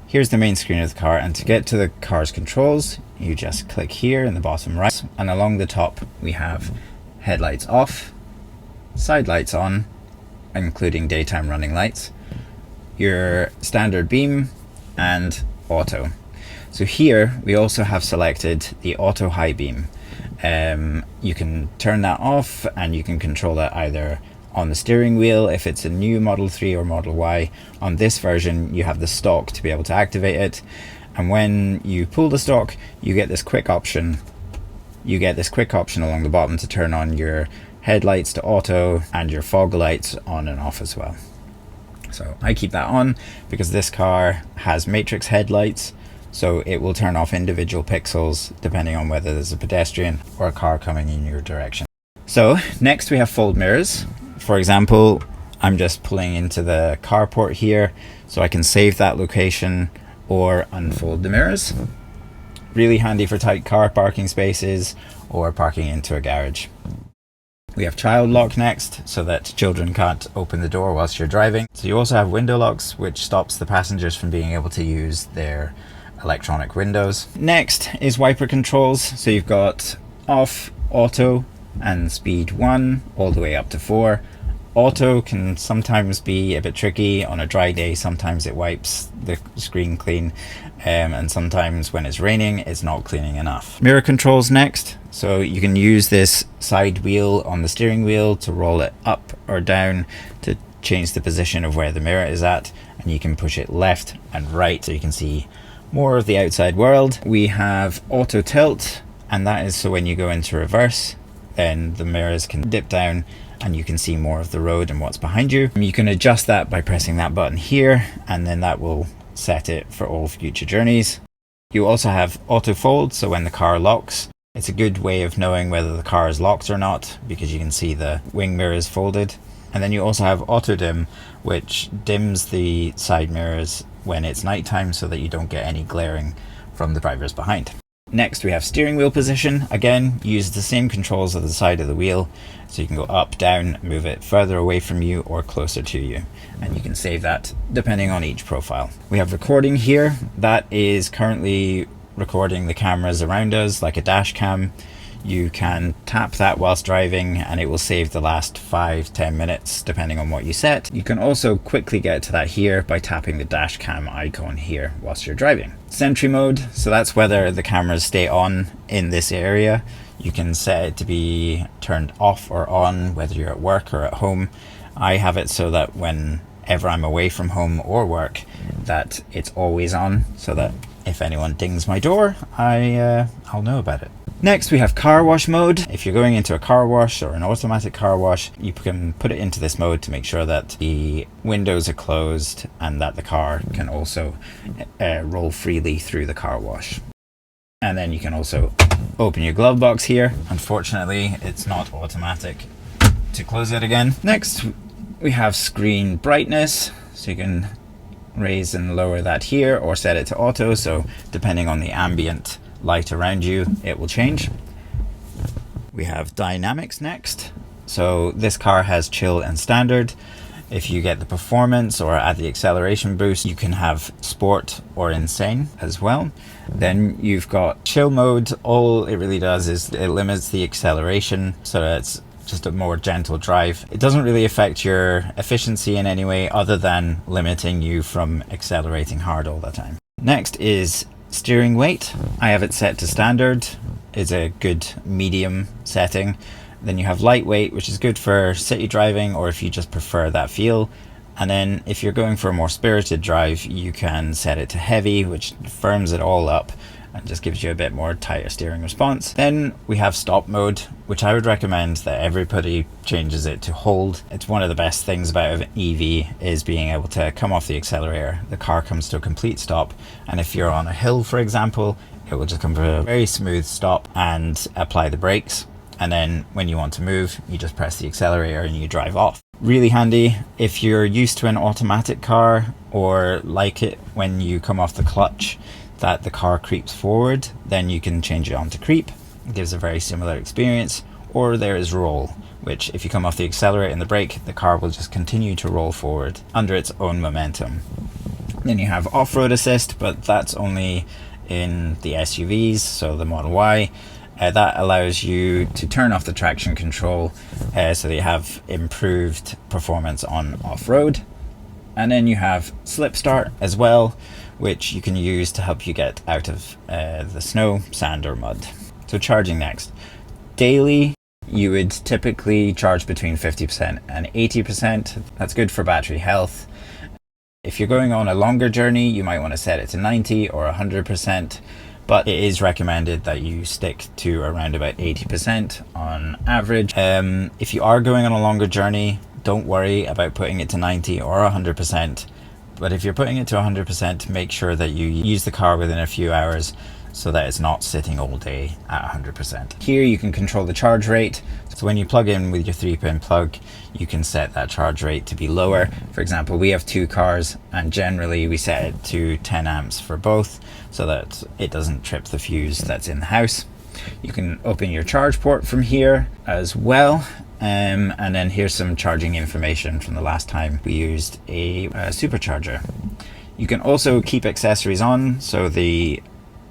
Here's the main screen of the car, and to get to the car's controls, you just click here in the bottom right, and along the top we have headlights off, side lights on, including daytime running lights, your standard beam, and auto. So here we also have selected the auto high beam. You can turn that off, and you can control that either on the steering wheel if it's a new Model 3 or Model Y. On this version you have the stock to be able to activate it, and when you pull the stock you get this quick option along the bottom to turn on your headlights to auto and your fog lights on and off as well. So I keep that on because this car has matrix headlights, so it will turn off individual pixels depending on whether there's a pedestrian or a car coming in your direction. So next we have fold mirrors. For example, I'm just pulling into the carport here, so I can save that location or unfold the mirrors. Really handy for tight car parking spaces or parking into a garage. We have child lock next, so that children can't open the door whilst you're driving. So you also have window locks, which stops the passengers from being able to use their electronic windows. Next is wiper controls. So you've got off, auto, and speed 1 all the way up to 4. Auto can sometimes be a bit tricky on a dry day. Sometimes it wipes the screen clean, and sometimes when it's raining it's not cleaning enough. Mirror controls next. So you can use this side wheel on the steering wheel to roll it up or down to change the position of where the mirror is at, and you can push it left and right so you can see more of the outside world. We have auto tilt, and that is so when you go into reverse then the mirrors can dip down and you can see more of the road and what's behind you. You can adjust that by pressing that button here, and then that will set it for all future journeys. You also have auto fold, so when the car locks, it's a good way of knowing whether the car is locked or not because you can see the wing mirrors folded. And then you also have auto dim, which dims the side mirrors when it's nighttime so that you don't get any glaring from the drivers behind. Next we have steering wheel position. Again, use the same controls at the side of the wheel, so you can go up, down, move it further away from you or closer to you, and you can save that depending on each profile. We have recording here. That is currently recording the cameras around us like a dash cam. You can tap that whilst driving and it will save the last 5-10 minutes depending on what you set. You can also quickly get to that here by tapping the dash cam icon here whilst you're driving. Sentry mode, so that's whether the cameras stay on in this area. You can set it to be turned off or on whether you're at work or at home. I have it so that whenever I'm away from home or work that it's always on, so that if anyone dings my door I'll know about it. Next we have car wash mode. If you're going into a car wash or an automatic car wash, you can put it into this mode to make sure that the windows are closed and that the car can also roll freely through the car wash. And then you can also open your glove box here. Unfortunately, it's not automatic to close it again. Next we have screen brightness, so you can raise and lower that here or set it to auto, so depending on the ambient light around you it will change. We have dynamics next. So this car has chill and standard. If you get the performance or add the acceleration boost, you can have sport or insane as well. Then you've got chill mode. All it really does is it limits the acceleration, so it's just a more gentle drive. It doesn't really affect your efficiency in any way other than limiting you from accelerating hard all the time. Next is steering weight. I have it set to standard. It's a good medium setting. Then you have lightweight, which is good for city driving or if you just prefer that feel. And then if you're going for a more spirited drive, you can set it to heavy, which firms it all up and just gives you a bit more tighter steering response. Then we have stop mode, which I would recommend that everybody changes it to hold. It's one of the best things about an EV is being able to come off the accelerator, the car comes to a complete stop, and if you're on a hill for example, it will just come to a very smooth stop and apply the brakes, and then when you want to move you just press the accelerator and you drive off. Really handy if you're used to an automatic car or like it when you come off the clutch that the car creeps forward, then you can change it on to creep. It gives a very similar experience. Or there is roll, which if you come off the accelerator and the brake, the car will just continue to roll forward under its own momentum. Then you have off-road assist, but that's only in the SUVs, so the Model Y. That allows you to turn off the traction control so that you have improved performance on off-road. And then you have slip start as well, which you can use to help you get out of the snow, sand or mud. So charging next. Daily, you would typically charge between 50% and 80%. That's good for battery health. If you're going on a longer journey, you might want to set it to 90 or 100%, but it is recommended that you stick to around about 80% on average. If you are going on a longer journey, don't worry about putting it to 90 or 100%, but if you're putting it to 100%, make sure that you use the car within a few hours so that it's not sitting all day at 100%. Here you can control the charge rate. So when you plug in with your 3-pin plug, you can set that charge rate to be lower. For example, we have 2 cars and generally we set it to 10 amps for both so that it doesn't trip the fuse that's in the house. You can open your charge port from here as well. And then here's some charging information from the last time we used a supercharger. You can also keep accessories on, so the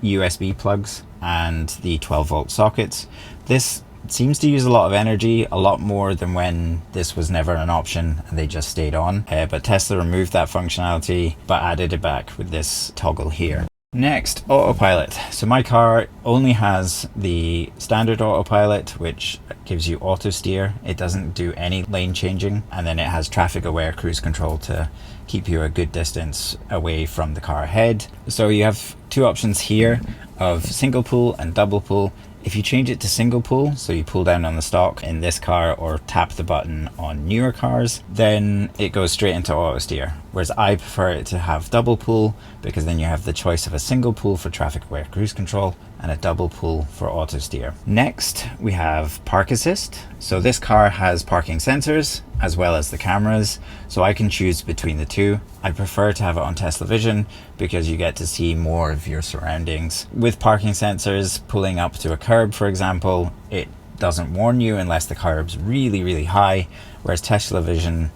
USB plugs and the 12-volt sockets. This seems to use a lot of energy, a lot more than when this was never an option and they just stayed on. But Tesla removed that functionality but added it back with this toggle here. Next, Autopilot. So my car only has the standard Autopilot, which gives you auto steer. It doesn't do any lane changing, and then it has traffic aware cruise control to keep you a good distance away from the car ahead. So you have 2 options here of single pull and double pull. If you change it to single pull, so you pull down on the stalk in this car or tap the button on newer cars, then it goes straight into auto steer. Whereas I prefer it to have double pull, because then you have the choice of a single pull for traffic aware cruise control and a double pull for auto steer. Next, we have park assist. So this car has parking sensors as well as the cameras, so I can choose between the 2. I prefer to have it on Tesla Vision because you get to see more of your surroundings. With parking sensors, pulling up to a curb, for example, it doesn't warn you unless the curb's really, really high, whereas Tesla Vision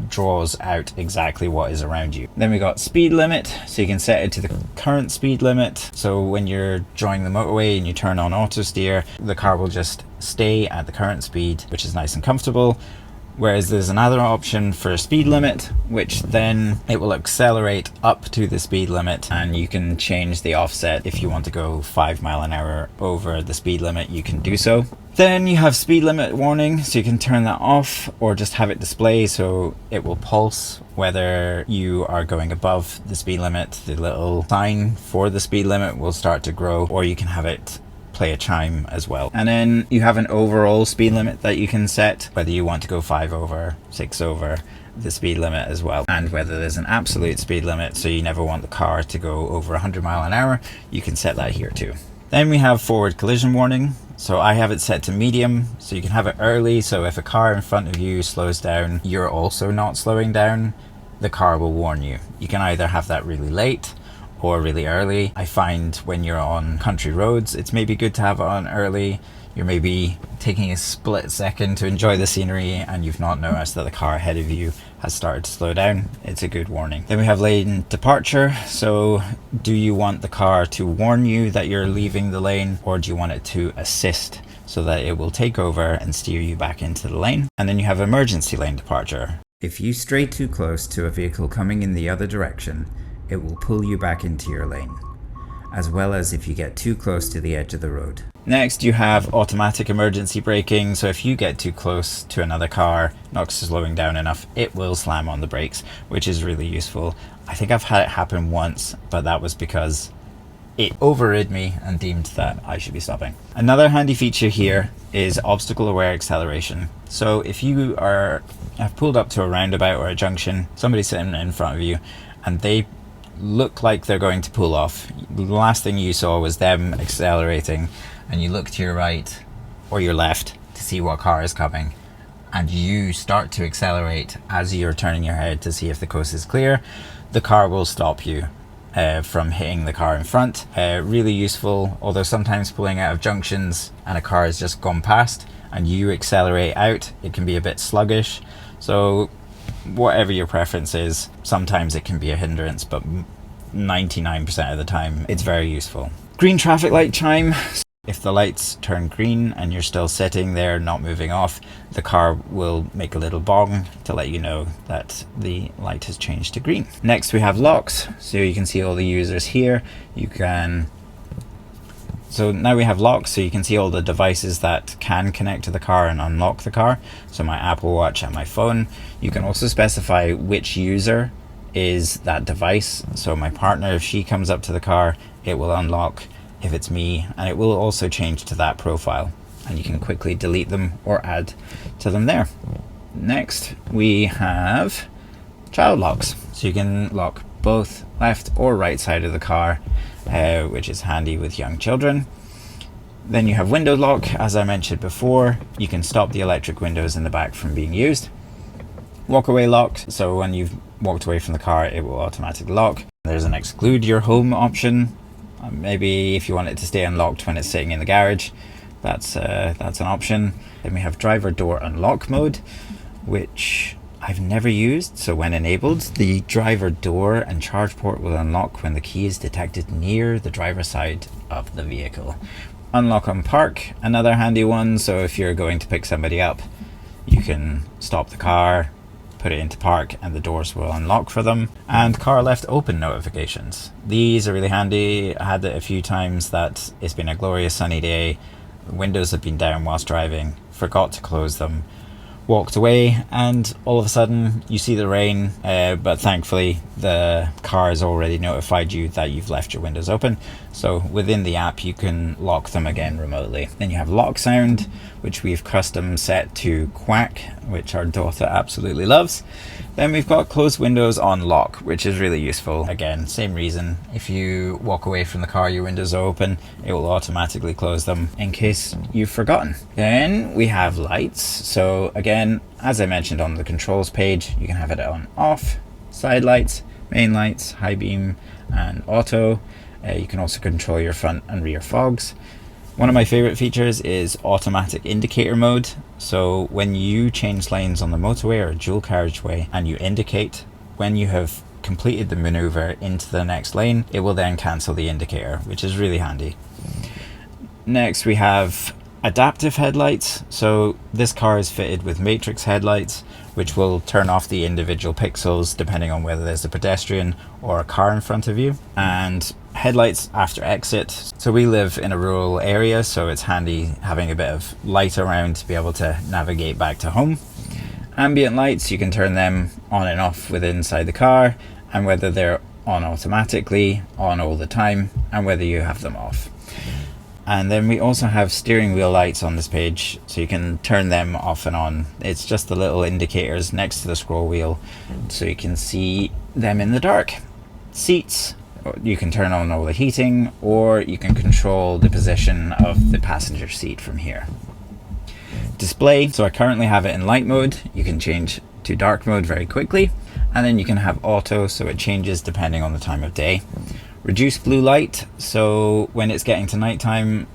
draws out exactly what is around you. Then we got speed limit, so you can set it to the current speed limit. So when you're joining the motorway and you turn on auto steer, the car will just stay at the current speed, which is nice and comfortable. Whereas there's another option for speed limit, which then it will accelerate up to the speed limit, and you can change the offset. If you want to go 5 miles an hour over the speed limit, you can do so. Then you have speed limit warning, so you can turn that off or just have it display so it will pulse whether you are going above the speed limit. The little sign for the speed limit will start to grow, or you can have it play a chime as well. And then you have an overall speed limit that you can set, whether you want to go 5 over, 6 over the speed limit as well, and whether there's an absolute speed limit, so you never want the car to go over 100 miles an hour, you can set that here too. Then we have forward collision warning. So I have it set to medium, so you can have it early, so if a car in front of you slows down, you're also not slowing down, the car will warn you. You can either have that really late or really early. I find when you're on country roads, it's maybe good to have it on early. You're maybe taking a split second to enjoy the scenery and you've not noticed that the car ahead of you has started to slow down. It's a good warning. Then we have lane departure. So do you want the car to warn you that you're leaving the lane, or do you want it to assist so that it will take over and steer you back into the lane? And then you have emergency lane departure. If you stray too close to a vehicle coming in the other direction, it will pull you back into your lane, as well as if you get too close to the edge of the road. Next, you have automatic emergency braking. So if you get too close to another car, not slowing down enough, it will slam on the brakes, which is really useful. I think I've had it happen once, but that was because it overrid me and deemed that I should be stopping. Another handy feature here is obstacle aware acceleration. So if you have pulled up to a roundabout or a junction, somebody's sitting in front of you and they look like they're going to pull off. The last thing you saw was them accelerating, and you look to your right or your left to see what car is coming, and you start to accelerate as you're turning your head to see if the coast is clear. The car will stop you from hitting the car in front. Really useful, although sometimes pulling out of junctions and a car has just gone past and you accelerate out, it can be a bit sluggish. So whatever your preference is, sometimes it can be a hindrance, but 99% of the time, it's very useful. Green traffic light chime. If the lights turn green and you're still sitting there not moving off, the car will make a little bong to let you know that the light has changed to green. Next we have locks. So you can see all the users here. So now we have locks, so you can see all the devices that can connect to the car and unlock the car. So my Apple Watch and my phone. You can also specify which user is that device. So my partner, if she comes up to the car, it will unlock. If it's me, and it will also change to that profile, and you can quickly delete them or add to them there. Next we have child locks, so you can lock both left or right side of the car, which is handy with young children. Then you have window lock. As I mentioned before, you can stop the electric windows in the back from being used. Walk away lock, so when you've walked away from the car, it will automatically lock. There's an exclude your home option. Maybe if you want it to stay unlocked when it's sitting in the garage, that's an option. Then we have driver door unlock mode, which I've never used. So when enabled, the driver door and charge port will unlock when the key is detected near the driver's side of the vehicle. Unlock on park, another handy one. So if you're going to pick somebody up, you can stop the car, put it into park, and the doors will unlock for them. And car left open notifications. These are really handy. I had it a few times that it's been a glorious sunny day, the windows have been down whilst driving, forgot to close them, walked away, and all of a sudden you see the rain, but thankfully the car has already notified you that you've left your windows open. So within the app you can lock them again remotely. Then you have lock sound, which we've custom set to quack, which our daughter absolutely loves. Then we've got close windows on lock, which is really useful. Again, same reason. If you walk away from the car, your windows are open, it will automatically close them in case you've forgotten. Then we have lights. So again, as I mentioned on the controls page, you can have it on off, side lights, main lights, high beam, and auto. You can also control your front and rear fogs. One of my favorite features is automatic indicator mode. So when you change lanes on the motorway or a dual carriageway and you indicate, when you have completed the maneuver into the next lane, it will then cancel the indicator, which is really handy. Next we have adaptive headlights. So this car is fitted with matrix headlights, which will turn off the individual pixels depending on whether there's a pedestrian or a car in front of you. And headlights after exit. So we live in a rural area, so it's handy having a bit of light around to be able to navigate back to home. Ambient lights, you can turn them on and off within inside the car, and whether they're on automatically, on all the time, and whether you have them off. And then we also have steering wheel lights on this page, so you can turn them off and on. It's just the little indicators next to the scroll wheel, so you can see them in the dark. Seats, you can turn on all the heating, or you can control the position of the passenger seat from here. Display, so I currently have it in light mode. You can change to dark mode very quickly, and then you can have auto, so it changes depending on the time of day. Reduce blue light, so when it's getting to nighttime,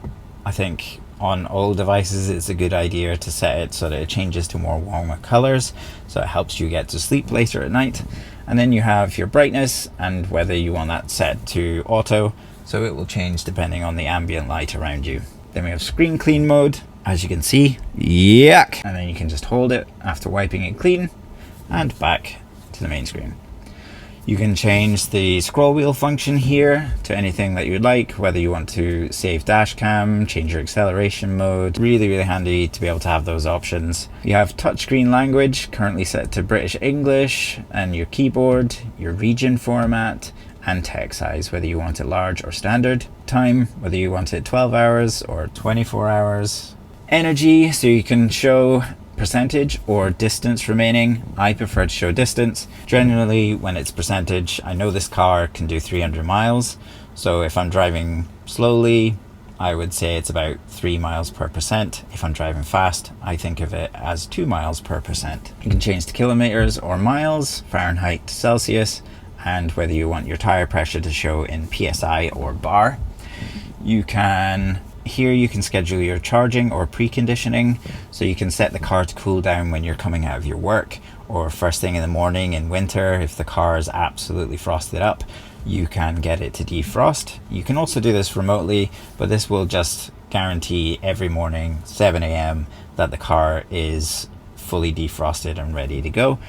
I think on all devices it's a good idea to set it so that it changes to more warmer colors, so it helps you get to sleep later at night. And then you have your brightness, and whether you want that set to auto, so it will change depending on the ambient light around you. Then we have screen clean mode, as you can see, yuck, and then you can just hold it after wiping it clean and back to the main screen. You can change the scroll wheel function here to anything that you'd like, whether you want to save dash cam, change your acceleration mode. Really handy to be able to have those options. You have touchscreen language, currently set to British English, and your keyboard, your region format, and text size, whether you want it large or standard. Time, whether you want it 12 hours or 24 hours. Energy, so you can show percentage or distance remaining. I prefer to show distance. Generally when it's percentage, I know this car can do 300 miles, so if I'm driving slowly I would say it's about 3 miles per percent. If I'm driving fast, I think of it as 2 miles per percent. You can change to kilometers or miles, Fahrenheit to Celsius, and whether you want your tire pressure to show in PSI or bar. Here you can schedule your charging or preconditioning, so you can set the car to cool down when you're coming out of your work, or first thing in the morning in winter if the car is absolutely frosted up. you can get it to defrost. You can also do this remotely, but this will just guarantee every morning 7 a.m. that the car is fully defrosted and ready to go.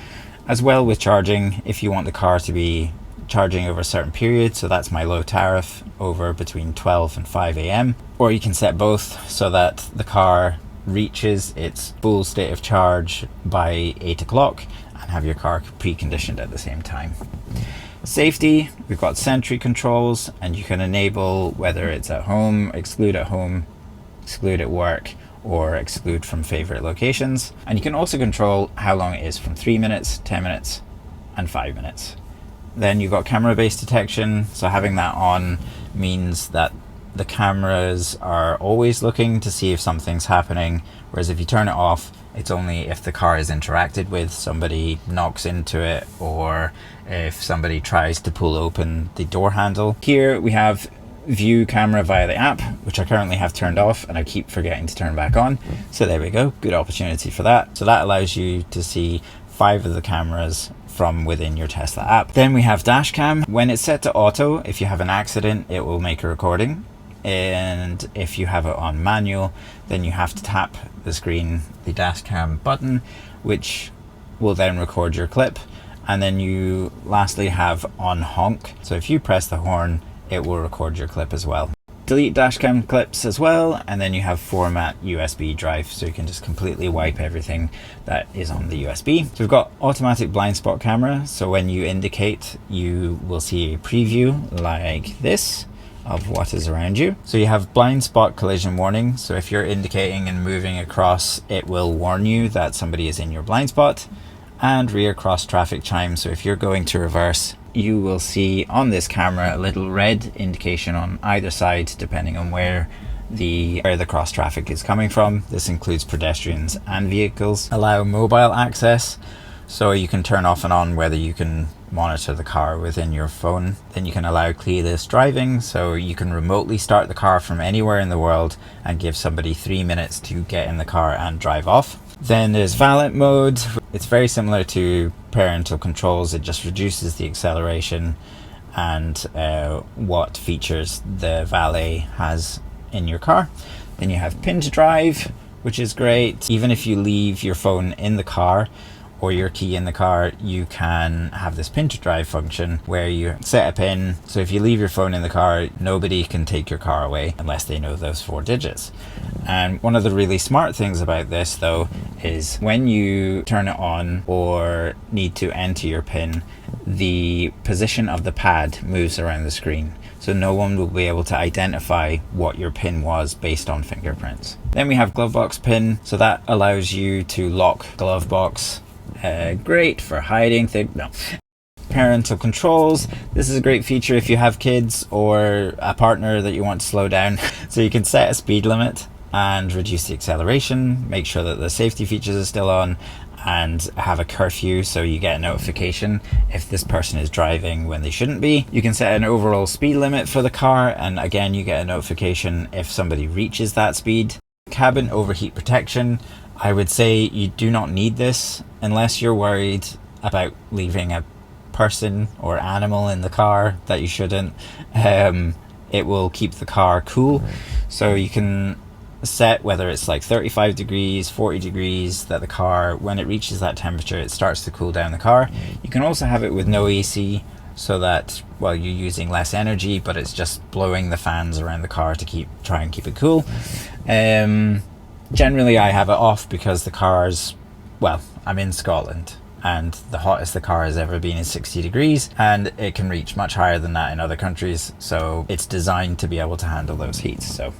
As well with charging, if you want the car to be charging over a certain period, so that's my low tariff, over between 12 and 5 a.m. Or you can set both so that the car reaches its full state of charge by 8 o'clock and have your car preconditioned at the same time. Safety, we've got Sentry controls, and you can enable whether it's at home, exclude at work, or exclude from favorite locations. And you can also control how long it is, from 3 minutes, 10 minutes, and 5 minutes. Then you've got camera-based detection, so having that on means that the cameras are always looking to see if something's happening, whereas if you turn it off, it's only if the car is interacted with, somebody knocks into it, or if somebody tries to pull open the door handle. Here we have view camera via the app, which I currently have turned off and I keep forgetting to turn back on. So there we go, good opportunity for that. So that allows you to see 5 of the cameras from within your Tesla app. Then we have dash cam. When it's set to auto, if you have an accident, it will make a recording. And if you have it on manual, then you have to tap the screen, the dash cam button, which will then record your clip. And then you lastly have on honk. So if you press the horn, it will record your clip as well. Delete dashcam clips as well, and then you have format USB drive, so you can just completely wipe everything that is on the USB. So we've got automatic blind spot camera, so when you indicate, you will see a preview like this of what is around you. So you have blind spot collision warning, so if you're indicating and moving across, it will warn you that somebody is in your blind spot. And rear cross traffic chime, so if you're going to reverse, you will see on this camera a little red indication on either side depending on where the cross traffic is coming from. This includes pedestrians and vehicles. Allow mobile access, so you can turn off and on whether you can monitor the car within your phone. Then you can allow keyless driving, so you can remotely start the car from anywhere in the world and give somebody 3 minutes to get in the car and drive off. Then there's valet mode. It's very similar to parental controls. It just reduces the acceleration and what features the valet has in your car. Then you have pin to drive, which is great. Even if you leave your phone in the car or your key in the car, you can have this pin to drive function where you set a pin. So if you leave your phone in the car, nobody can take your car away unless they know those 4 digits. And one of the really smart things about this though is when you turn it on or need to enter your pin, the position of the pad moves around the screen. So no one will be able to identify what your pin was based on fingerprints. Then we have glove box pin. So that allows you to lock glove box. Great for hiding things. No. Parental controls. This is a great feature if you have kids or a partner that you want to slow down. So you can set a speed limit and reduce the acceleration, make sure that the safety features are still on, and have a curfew so you get a notification if this person is driving when they shouldn't be. You can set an overall speed limit for the car, and again you get a notification if somebody reaches that speed. Cabin overheat protection. I would say you do not need this unless you're worried about leaving a person or animal in the car that you shouldn't. It will keep the car cool, so you can set whether it's like 35 degrees, 40 degrees, that the car, when it reaches that temperature, it starts to cool down the car. You can also have it with no AC, so that, well, you're using less energy, but it's just blowing the fans around the car to try and keep it cool. Generally I have it off because the car's, well, I'm in Scotland and the hottest the car has ever been is 60 degrees, and it can reach much higher than that in other countries, so it's designed to be able to handle those heats. So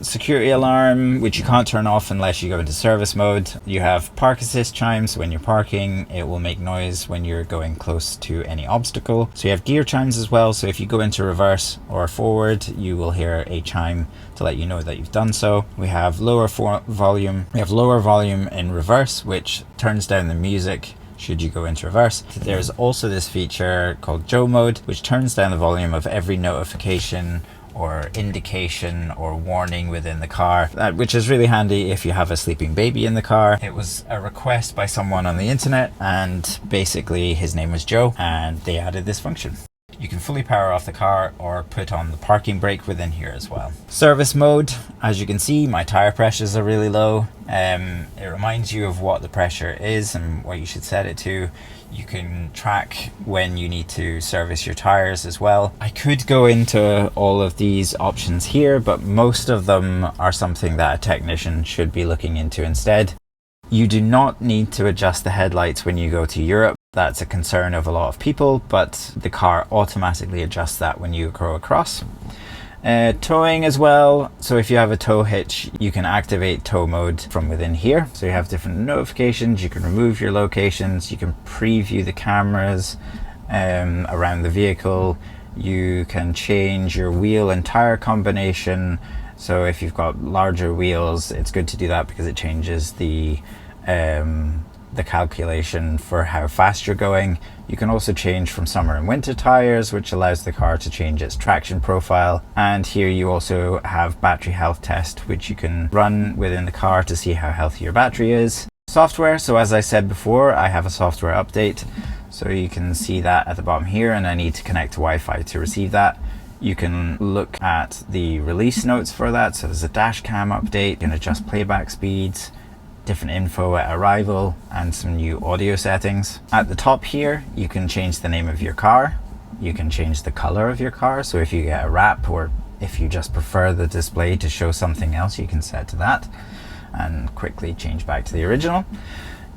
security alarm, which you can't turn off unless you go into service mode. You have park assist chimes, so when you're parking it will make noise when you're going close to any obstacle. So you have gear chimes as well, so if you go into reverse or forward you will hear a chime to let you know that you've done so. We have lower volume. We have lower volume in reverse, which turns down the music should you go into reverse. There's also this feature called Joe mode, which turns down the volume of every notification or indication or warning within the car, which is really handy if you have a sleeping baby in the car. It was a request by someone on the internet, and basically his name was Joe, and they added this function. You can fully power off the car or put on the parking brake within here as well. Service mode, as you can see, my tire pressures are really low. It reminds you of what the pressure is and what you should set it to. You can track when you need to service your tires as well. I could go into all of these options here, but most of them are something that a technician should be looking into instead. You do not need to adjust the headlights when you go to Europe. That's a concern of a lot of people, but the car automatically adjusts that when you go across. Towing as well. So if you have a tow hitch, you can activate tow mode from within here. So you have different notifications, you can remove your locations, you can preview the cameras around the vehicle, you can change your wheel and tire combination. So if you've got larger wheels, it's good to do that because it changes the calculation for how fast you're going. You can also change from summer and winter tires, which allows the car to change its traction profile. And here you also have battery health test, which you can run within the car to see how healthy your battery is. Software, so as I said before, I have a software update. So you can see that at the bottom here, and I need to connect to Wi-Fi to receive that. You can look at the release notes for that. So there's a dash cam update, you can adjust playback speeds, different info at arrival, and some new audio settings. At the top here, you can change the name of your car. You can change the color of your car. So if you get a wrap, or if you just prefer the display to show something else, you can set to that and quickly change back to the original.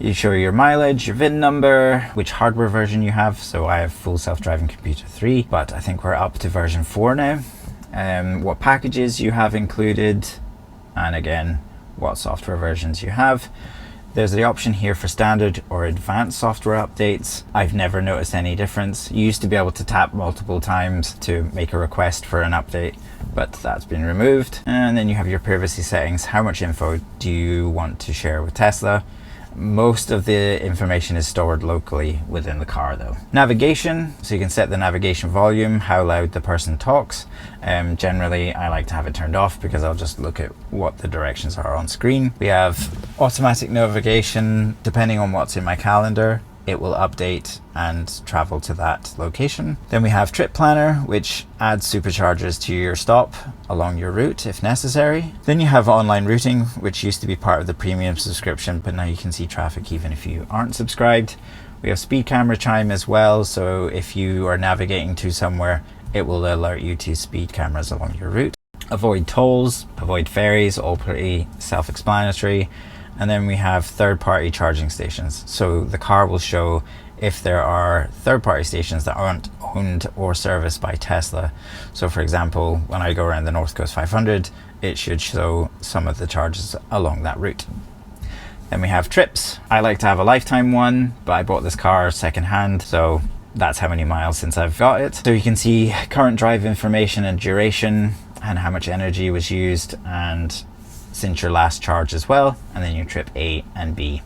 You show your mileage, your VIN number, which hardware version you have. So I have full self-driving computer 3, but I think we're up to version 4 now. What packages you have included, and again, what software versions you have. There's the option here for standard or advanced software updates. I've never noticed any difference. You used to be able to tap multiple times to make a request for an update, but that's been removed. And then you have your privacy settings. How much info do you want to share with Tesla? Most of the information is stored locally within the car though. Navigation, so you can set the navigation volume, how loud the person talks. Generally, I like to have it turned off because I'll just look at what the directions are on screen. We have automatic navigation. Depending on what's in my calendar, it will update and travel to that location. Then we have Trip Planner, which adds superchargers to your stop along your route if necessary. Then you have online routing, which used to be part of the premium subscription, but now you can see traffic even if you aren't subscribed. We have speed camera chime as well, so if you are navigating to somewhere, it will alert you to speed cameras along your route. Avoid tolls, avoid ferries, all pretty self-explanatory. And then we have third-party charging stations. So the car will show if there are third-party stations that aren't owned or serviced by Tesla. So for example, when I go around the North Coast 500, it should show some of the charges along that route. Then we have trips. I like to have a lifetime one, but I bought this car secondhand, so that's how many miles since I've got it. So you can see current drive information and duration and how much energy was used and since your last charge as well, and then your trip A and B.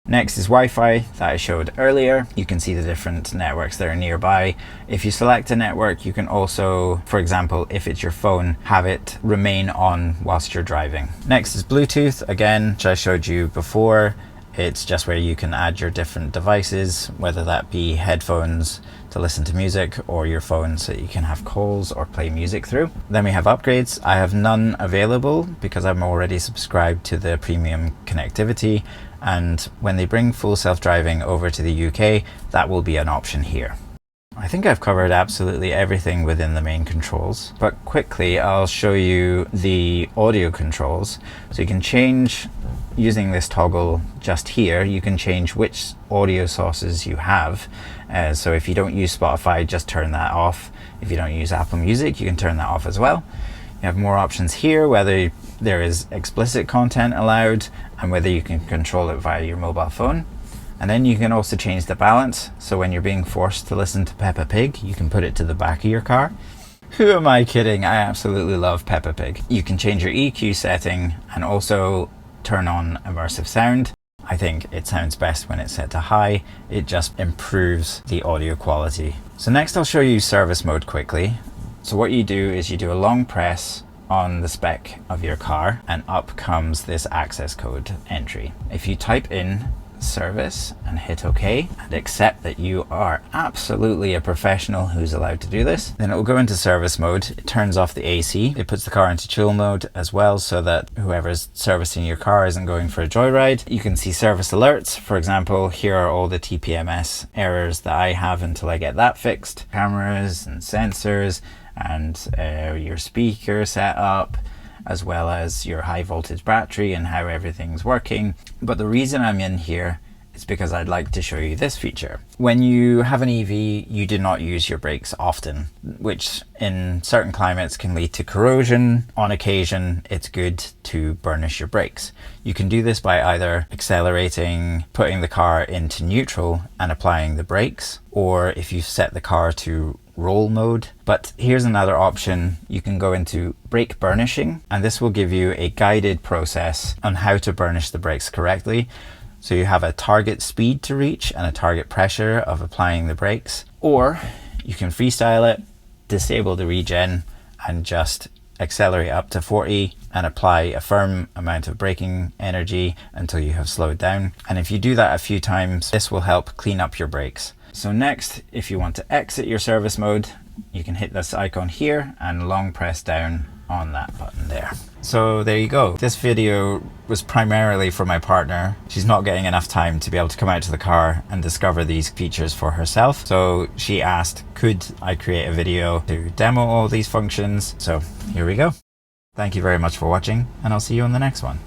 Next is Wi-Fi that I showed earlier. You can see the different networks that are nearby. If you select a network, you can also, for example, if it's your phone, have it remain on whilst you're driving. Next is Bluetooth, again, which I showed you before. It's just where you can add your different devices, whether that be headphones to listen to music or your phone so that you can have calls or play music through. Then we have upgrades. I have none available because I'm already subscribed to the premium connectivity, and when they bring full self-driving over to the UK, that will be an option here. I think I've covered absolutely everything within the main controls, but quickly I'll show you the audio controls. So you can change, using this toggle just here, you can change which audio sources you have. So if you don't use Spotify, just turn that off. If you don't use Apple Music, you can turn that off as well. You have more options here, whether there is explicit content allowed and whether you can control it via your mobile phone. And then you can also change the balance. So when you're being forced to listen to Peppa Pig, you can put it to the back of your car. Who am I kidding? I absolutely love Peppa Pig. You can change your EQ setting and also turn on immersive sound. I think it sounds best when it's set to high. It just improves the audio quality. So next I'll show you service mode quickly. So what you do is you do a long press on the spec of your car and up comes this access code entry. If you type in service and hit OK and accept that you are absolutely a professional who's allowed to do this. Then it will go into service mode. It turns off the AC. It puts the car into chill mode as well, so that whoever's servicing your car isn't going for a joyride. You can see service alerts. For example, here are all the TPMS errors that I have until I get that fixed. Cameras and sensors and your speaker setup, as well as your high voltage battery and how everything's working. But the reason I'm in here is because I'd like to show you this feature. When you have an EV, you do not use your brakes often, which in certain climates can lead to corrosion. On occasion, it's good to burnish your brakes. You can do this by either accelerating, putting the car into neutral and applying the brakes, or if you set the car to roll mode. But here's another option. You can go into brake burnishing, and this will give you a guided process on how to burnish the brakes correctly. So you have a target speed to reach and a target pressure of applying the brakes, or you can freestyle it, disable the regen and just accelerate up to 40 and apply a firm amount of braking energy until you have slowed down. And if you do that a few times, this will help clean up your brakes. So next, if you want to exit your service mode, you can hit this icon here and long press down on that button there. So there you go. This video was primarily for my partner. She's not getting enough time to be able to come out to the car and discover these features for herself. So she asked, could I create a video to demo all these functions? So here we go. Thank you very much for watching, and I'll see you on the next one.